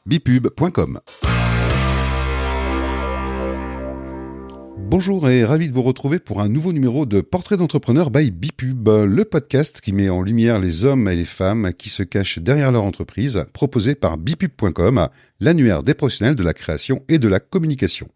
bipub.com. Bonjour et ravi de vous retrouver pour un nouveau numéro de Portrait d'entrepreneur by Bipub, le podcast qui met en lumière les hommes et les femmes qui se cachent derrière leur entreprise, proposé par bipub.com, l'annuaire des professionnels de la création et de la communication.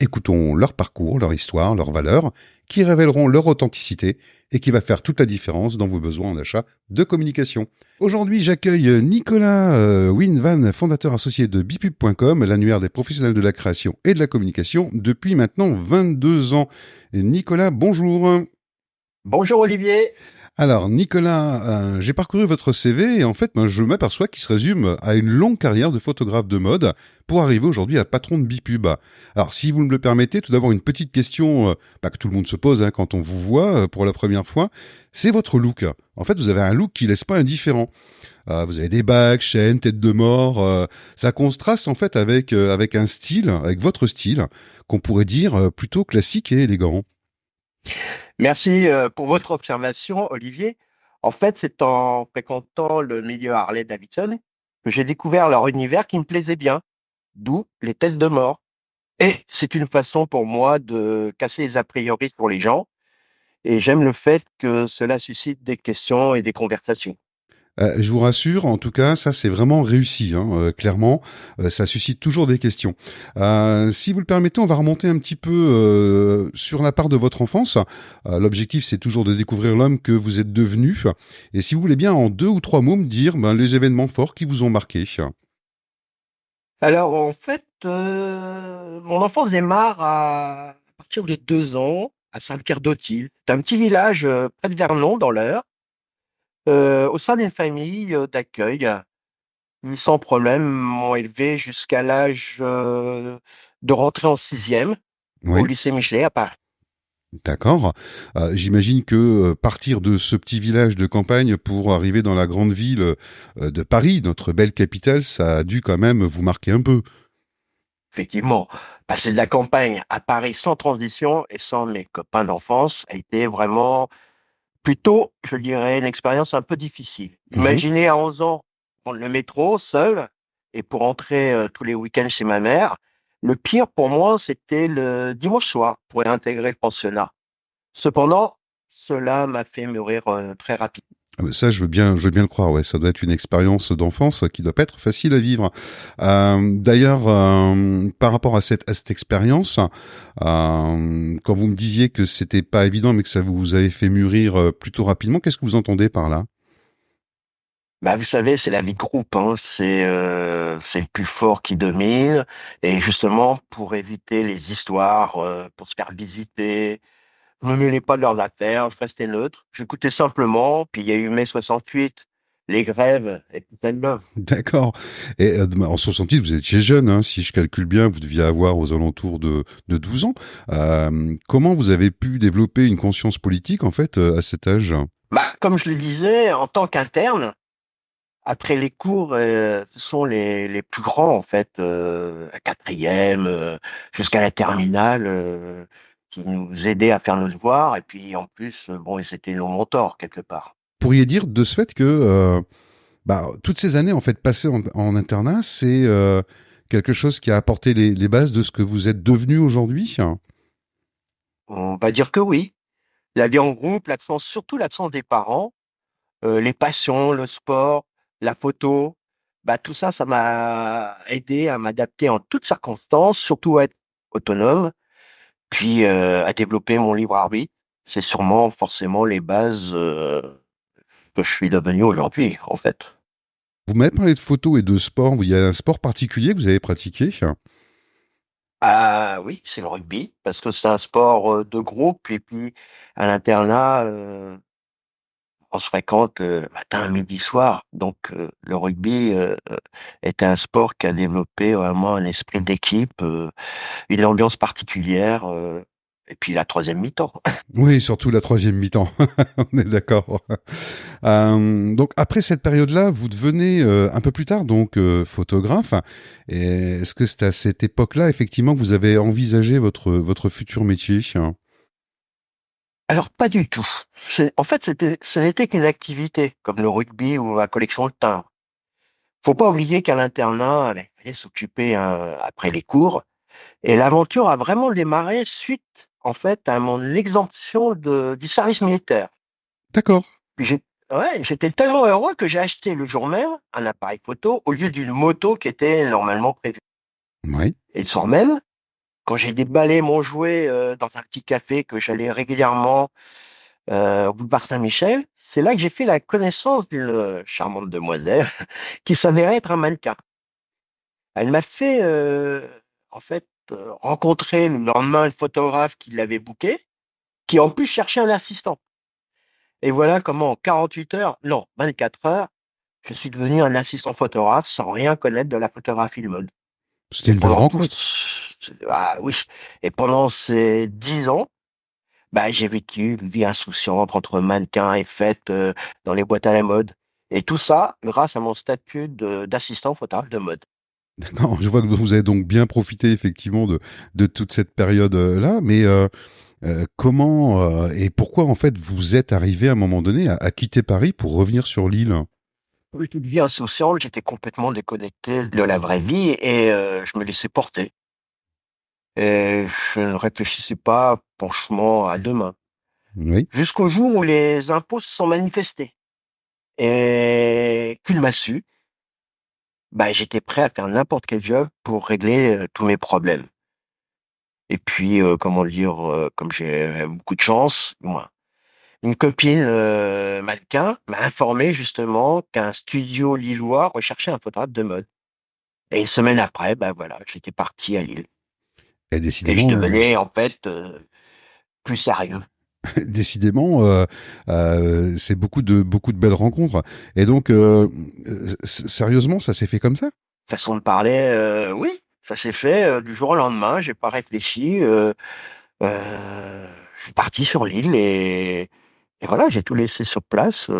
Écoutons leur parcours, leur histoire, leurs valeurs, qui révéleront leur authenticité et qui va faire toute la différence dans vos besoins en achat de communication. Aujourd'hui, j'accueille Nicolas Winvan, fondateur associé de bipub.com, l'annuaire des professionnels de la création et de la communication, depuis maintenant 22 ans. Et Nicolas, bonjour. Bonjour Olivier. Alors Nicolas, j'ai parcouru votre CV et en fait, je m'aperçois qu'il se résume à une longue carrière de photographe de mode pour arriver aujourd'hui à patron de Bipub. Alors si vous me le permettez, tout d'abord une petite question que tout le monde se pose quand on vous voit pour la première fois, c'est votre look. En fait, vous avez un look qui laisse pas indifférent. Vous avez des bagues, chaînes, tête de mort. Ça contraste en fait avec un style, avec votre style, qu'on pourrait dire plutôt classique et élégant. Merci pour votre observation, Olivier. En fait, c'est en fréquentant le milieu Harley-Davidson que j'ai découvert leur univers qui me plaisait bien, d'où les têtes de mort. Et c'est une façon pour moi de casser les a priori pour les gens. Et j'aime le fait que cela suscite des questions et des conversations. Je vous rassure, en tout cas, ça c'est vraiment réussi, clairement, ça suscite toujours des questions. Si vous le permettez, on va remonter un petit peu sur la part de votre enfance. L'objectif, c'est toujours de découvrir l'homme que vous êtes devenu. Et si vous voulez bien, en 2 ou 3 mots, me dire les événements forts qui vous ont marqué. Alors, en fait, mon enfance démarre à partir de 2 ans à Saint-Pierre-d'Autille. C'est un petit village près de Vernon, dans l'Eure. Au sein d'une famille d'accueil, qui, sans problème, m'ont élevé jusqu'à l'âge de rentrer en sixième au Oui, lycée Michelet à Paris. d'accord. J'imagine que partir de ce petit village de campagne pour arriver dans la grande ville de Paris, notre belle capitale, ça a dû quand même vous marquer un peu. Effectivement, passer de la campagne à Paris sans transition et sans mes copains d'enfance a été vraiment plutôt, je dirais, une expérience un peu difficile. Mhm. Imaginez à 11 ans prendre le métro seul et pour entrer tous les week-ends chez ma mère. Le pire pour moi, c'était le dimanche soir pour intégrer le pensionnat. Cependant, cela m'a fait mûrir très rapidement. Ah bah ça, je veux bien le croire. Ouais, ça doit être une expérience d'enfance qui doit pas être facile à vivre. D'ailleurs, par rapport à cette expérience, quand vous me disiez que c'était pas évident, mais que ça vous avait fait mûrir plutôt rapidement, qu'est-ce que vous entendez par là? Bah, vous savez, c'est la vie de groupe, hein. C'est le plus fort qui domine. Et justement, pour éviter les histoires, pour se faire visiter, je me mêlais pas de leurs affaires, je restais neutre. J'écoutais simplement, puis il y a eu mai 68, les grèves et tout celle-là. D'accord. Et en 68, vous étiez jeune, hein, si je calcule bien, vous deviez avoir aux alentours de 12 ans. Comment vous avez pu développer une conscience politique en fait à cet âge? Bah, comme je le disais, en tant qu'interne, après les cours, ce sont les plus grands, en fait, à quatrième, jusqu'à la terminale, qui nous aidaient à faire nos devoirs. Et puis, en plus, bon, ils étaient nos mentors, quelque part. Pourriez dire de ce fait que toutes ces années en fait passées en internat, c'est quelque chose qui a apporté les bases de ce que vous êtes devenu aujourd'hui. On va dire que oui. La vie en groupe, l'absence, surtout l'absence des parents, les passions, le sport, la photo, bah, tout ça, ça m'a aidé à m'adapter en toutes circonstances, surtout à être autonome, puis à développer mon libre arbitre. C'est sûrement forcément les bases que je suis devenu aujourd'hui, en fait. Vous m'avez parlé de photo et de sport. Il y a un sport particulier que vous avez pratiqué? Ah oui, c'est le rugby, parce que c'est un sport de groupe, et puis à l'internat, on se fréquente matin, midi, soir. Donc le rugby est un sport qui a développé vraiment un esprit d'équipe, une ambiance particulière, et puis la troisième mi-temps. Oui, surtout la troisième mi-temps. On est d'accord. Donc après cette période-là, vous devenez un peu plus tard donc photographe. Et est-ce que c'est à cette époque-là effectivement que vous avez envisagé votre futur métier? Alors pas du tout. En fait, ce n'était qu'une activité, comme le rugby ou la collection de timbres. Faut pas oublier qu'à l'internat, ben, il fallait s'occuper après les cours. Et l'aventure a vraiment démarré suite, en fait, à mon exemption du service militaire. D'accord. Puis ouais, j'étais tellement heureux que j'ai acheté le jour même un appareil photo au lieu d'une moto qui était normalement prévue. Oui. Et le soir même, quand j'ai déballé mon jouet dans un petit café que j'allais régulièrement au boulevard Saint-Michel, c'est là que j'ai fait la connaissance d'une charmante demoiselle qui s'avérait être un mannequin. Elle m'a fait en fait rencontrer le lendemain le photographe qui l'avait booké, qui en plus cherchait un assistant. Et voilà comment en 48 heures, non, 24 heures, je suis devenu un assistant photographe sans rien connaître de la photographie de mode. C'était Et une belle pendant rencontre. ah oui, et pendant ces 10 ans, bah, j'ai vécu une vie insouciante entre mannequins et fêtes dans les boîtes à la mode. Et tout ça grâce à mon statut d'assistant photographe de mode. D'accord. Je vois que vous avez donc bien profité effectivement de toute cette période-là, mais comment et pourquoi en fait vous êtes arrivé à un moment donné à quitter Paris pour revenir sur l'île? Oui, toute vie insouciante, j'étais complètement déconnecté de la vraie vie et je me laissais porter. Et je ne réfléchissais pas franchement à demain. Oui. Jusqu'au jour où les impôts se sont manifestés. Et qu'une massue, bah, j'étais prêt à faire n'importe quel job pour régler tous mes problèmes. Et puis, comment dire, comme j'ai beaucoup de chance, moi, une copine mannequin m'a informé justement qu'un studio lillois recherchait un photographe de mode. Et une semaine après, bah voilà, j'étais parti à Lille. Et Et je décidément, devenais en fait plus sérieux. décidément, c'est beaucoup de belles rencontres. Et donc, sérieusement, ça s'est fait comme ça? Façon de parler, oui, ça s'est fait du jour au lendemain. J'ai pas réfléchi. Je suis parti sur l'île et voilà, j'ai tout laissé sur place.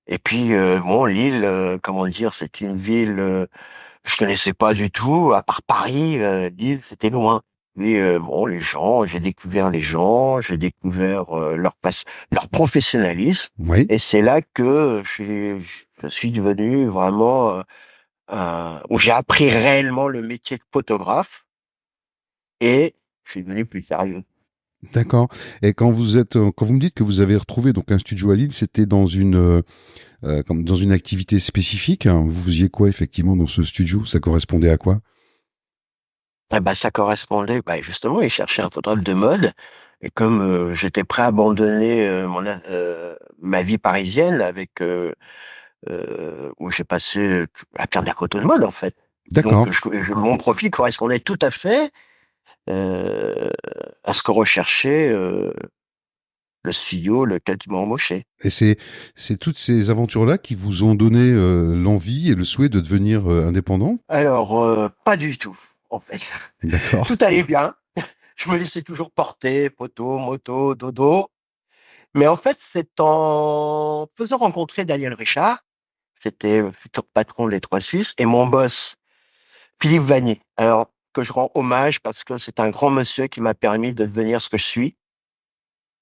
Et puis bon, Lille, comment dire, c'est une ville je connaissais pas du tout. À part Paris, Lille, c'était loin. Mais bon, les gens, j'ai découvert les gens, j'ai découvert leur professionnalisme, Oui. et c'est là que je suis devenu vraiment où j'ai appris réellement le métier de photographe et je suis devenu plus sérieux. D'accord. Et quand vous me dites que vous avez retrouvé donc un studio à Lille, c'était dans comme dans une activité spécifique, hein. Vous faisiez quoi effectivement dans ce studio? Ça correspondait à quoi? Eh ben, ça correspondait, bah, justement, ils cherchaient un photographe de mode. Et comme j'étais prêt à abandonner ma vie parisienne où j'ai passé à faire de la photo de mode, en fait. Donc, D'accord. mon profil correspondait tout à fait euh, à ce que recherchait le studio lequel tu m'as embauché. Et c'est toutes ces aventures-là qui vous ont donné l'envie et le souhait de devenir indépendant? Alors, pas du tout, en fait. D'accord. Tout allait bien. Je me laissais toujours porter, photo, moto, dodo. Mais en fait, c'est en faisant rencontrer Daniel Richard, c'était le futur patron des Trois Suisses, et mon boss, Philippe Vanier. Alors, que je rends hommage parce que c'est un grand monsieur qui m'a permis de devenir ce que je suis.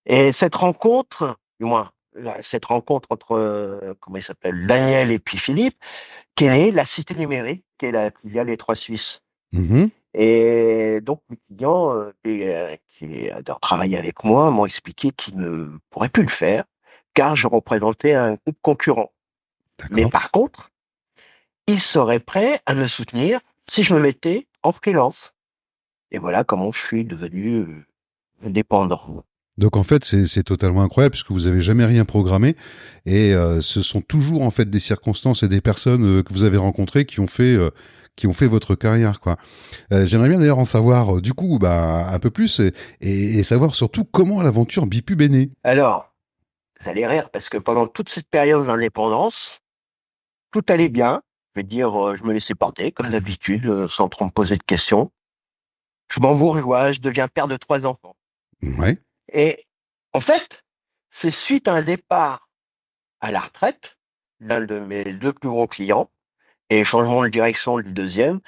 Et cette rencontre, du moins, cette rencontre entre, comment il s'appelle, Daniel et puis Philippe, qui est née la Cité Numérique, qui est la filiale des Trois Suisses. Mhm. Et donc, mes clients qui adorent travailler avec moi m'ont expliqué qu'ils ne pourraient plus le faire car je représentais un groupe concurrent. Mais D'accord. par contre, ils seraient prêts à me soutenir si je me mettais en freelance. Et voilà comment je suis devenu indépendant. Donc en fait, c'est totalement incroyable puisque vous avez jamais rien programmé et ce sont toujours en fait des circonstances et des personnes que vous avez rencontrées qui ont fait votre carrière quoi. J'aimerais bien d'ailleurs en savoir du coup bah, un peu plus et savoir surtout comment l'aventure Bipub est née. Alors, vous allez rire parce que pendant toute cette période d'indépendance, tout allait bien. Je veux dire, je me laissais porter comme d'habitude, sans trop me poser de questions. Je m'envoie, je deviens père de trois enfants. Ouais. Et en fait, c'est suite à un départ à la retraite d'un de mes deux plus gros clients et changement de direction du deuxième,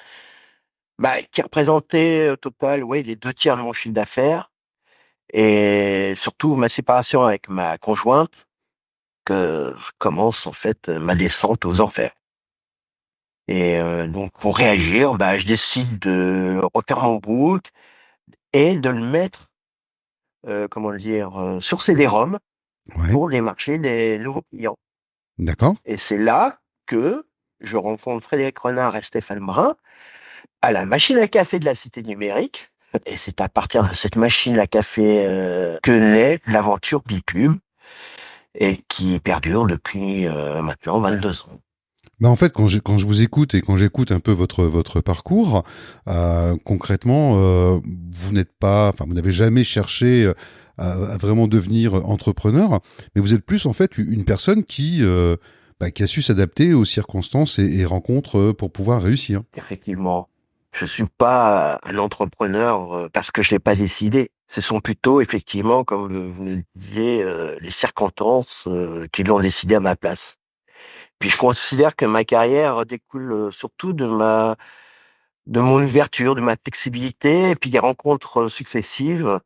bah, qui représentait au total, ouais, les deux tiers de mon chiffre d'affaires et surtout ma séparation avec ma conjointe que je commence en fait ma descente aux enfers. Et donc pour réagir, je décide de refaire mon book et de le mettre, comment le dire, sur CD-ROM Ouais. pour démarcher des nouveaux clients. D'accord. Et c'est là que je rencontre Frédéric Renard et Stéphane Brun à la machine à café de la Cité numérique. Et c'est à partir de cette machine à café que naît l'aventure Bipub et qui perdure depuis maintenant 22 ans. En fait, quand je vous écoute et quand j'écoute un peu votre parcours, concrètement, vous n'êtes pas, enfin, vous n'avez jamais cherché à vraiment devenir entrepreneur, mais vous êtes plus en fait une personne qui a su s'adapter aux circonstances et rencontres pour pouvoir réussir. Effectivement, je suis pas un entrepreneur parce que je l'ai pas décidé. Ce sont plutôt effectivement, comme vous le disiez, les circonstances qui l'ont décidé à ma place. Puis je considère que ma carrière découle surtout de mon ouverture, de ma flexibilité, et puis des rencontres successives,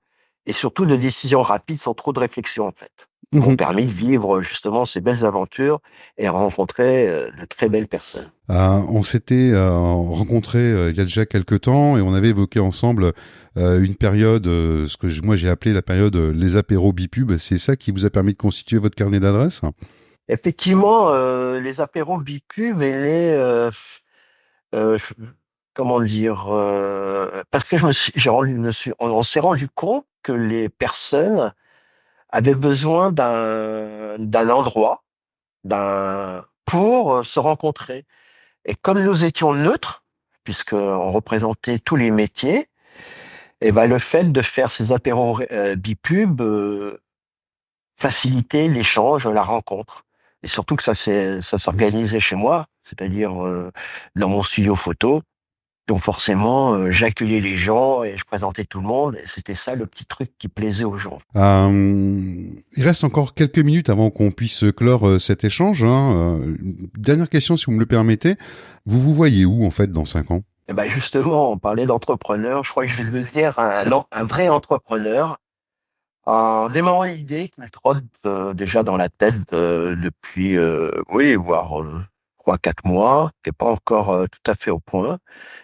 et surtout de décisions rapides sans trop de réflexion en fait, qui m'ont Mhm. permis de vivre justement ces belles aventures et rencontrer de très belles personnes. On s'était rencontrés il y a déjà quelques temps et on avait évoqué ensemble une période, moi j'ai appelé la période les apéros bipub. C'est ça qui vous a permis de constituer votre carnet d'adresses? Effectivement, les apéros Bipub, euh, je- comment dire, parce que on s'est rendu compte que les personnes avaient besoin d'un endroit, pour se rencontrer. Et comme nous étions neutres, puisqu'on représentait tous les métiers, et le fait de faire ces apéros Bipub faciliter l'échange, la rencontre. Et surtout que ça s'organisait chez moi, c'est-à-dire dans mon studio photo. Donc forcément, j'accueillais les gens et je présentais tout le monde. Et c'était ça le petit truc qui plaisait aux gens. Il reste encore quelques minutes avant qu'on puisse clore cet échange, hein. Dernière question, si vous me le permettez. Vous voyez où, en fait, dans 5 ans? Et justement, on parlait d'entrepreneur. Je crois que je vais devenir un vrai entrepreneur. En démarrant une idée qui me trotte déjà dans la tête depuis, oui, voire 3, 4 mois, qui n'est pas encore tout à fait au point.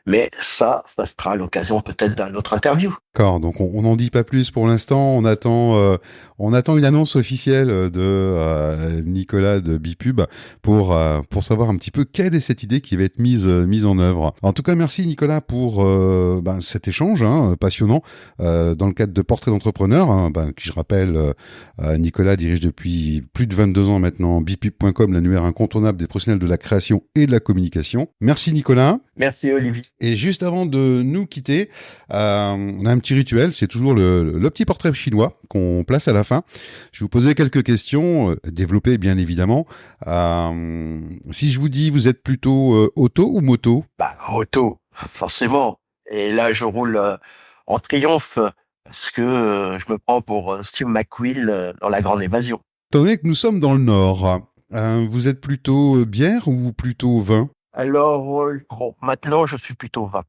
Mais ça sera l'occasion peut-être d'un autre interview. D'accord, donc on n'en dit pas plus pour l'instant. On attend une annonce officielle de Nicolas de Bipub pour savoir un petit peu quelle est cette idée qui va être mise en œuvre. En tout cas, merci Nicolas pour cet échange passionnant dans le cadre de Portrait d'entrepreneur, hein, qui je rappelle, Nicolas dirige depuis plus de 22 ans maintenant Bipub.com, l'annuaire incontournable des professionnels de la création et de la communication. Merci Nicolas. Merci Olivier. Et juste avant de nous quitter, on a un petit rituel, c'est toujours le petit portrait chinois qu'on place à la fin. Je vais vous poser quelques questions, développées bien évidemment. Si je vous dis, vous êtes plutôt auto ou moto? Auto, forcément. Et là, je roule en triomphe parce que je me prends pour Steve McQueen dans La Grande Évasion. Étant donné que nous sommes dans le Nord, vous êtes plutôt bière ou plutôt vin? Alors, bon, maintenant, je suis plutôt vin.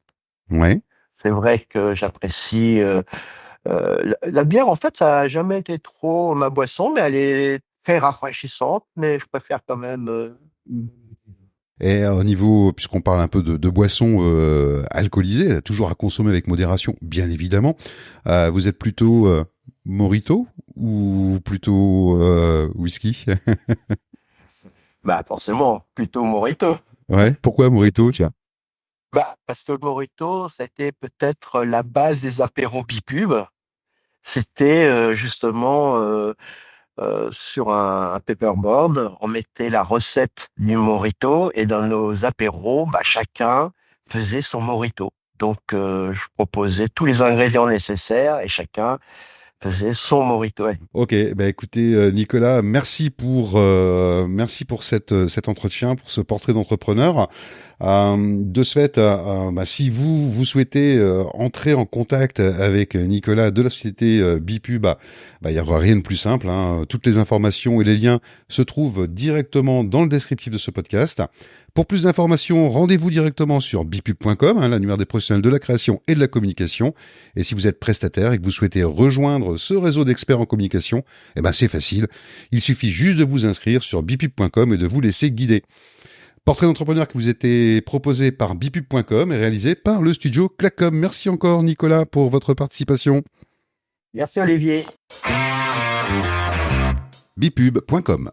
Ouais. C'est vrai que j'apprécie la bière. En fait, ça a jamais été trop ma boisson, mais elle est très rafraîchissante. Mais je préfère quand même. Et au niveau, puisqu'on parle un peu de boissons alcoolisées, toujours à consommer avec modération, bien évidemment, vous êtes plutôt Mojito ou plutôt whisky? Forcément, plutôt Mojito. Ouais. Pourquoi Mojito, tiens? Parce que le Mojito, c'était peut-être la base des apéros Bipub. C'était justement sur un paperboard, on mettait la recette du Mojito et dans nos apéros, chacun faisait son Mojito. Donc, je proposais tous les ingrédients nécessaires et chacun faisait son Mojito. Ok, écoutez Nicolas, merci pour cet entretien, pour ce portrait d'entrepreneur. De ce fait, si vous souhaitez entrer en contact avec Nicolas de la société Bipub, il y aura rien de plus simple, hein. Toutes les informations et les liens se trouvent directement dans le descriptif de ce podcast. Pour plus d'informations, rendez-vous directement sur bipub.com, l'annuaire des professionnels de la création et de la communication. Et si vous êtes prestataire et que vous souhaitez rejoindre ce réseau d'experts en communication, c'est facile. Il suffit juste de vous inscrire sur bipub.com et de vous laisser guider. Portrait d'entrepreneur qui vous était proposé par bipub.com et réalisé par le studio Clacom. Merci encore Nicolas pour votre participation. Merci Olivier. bipub.com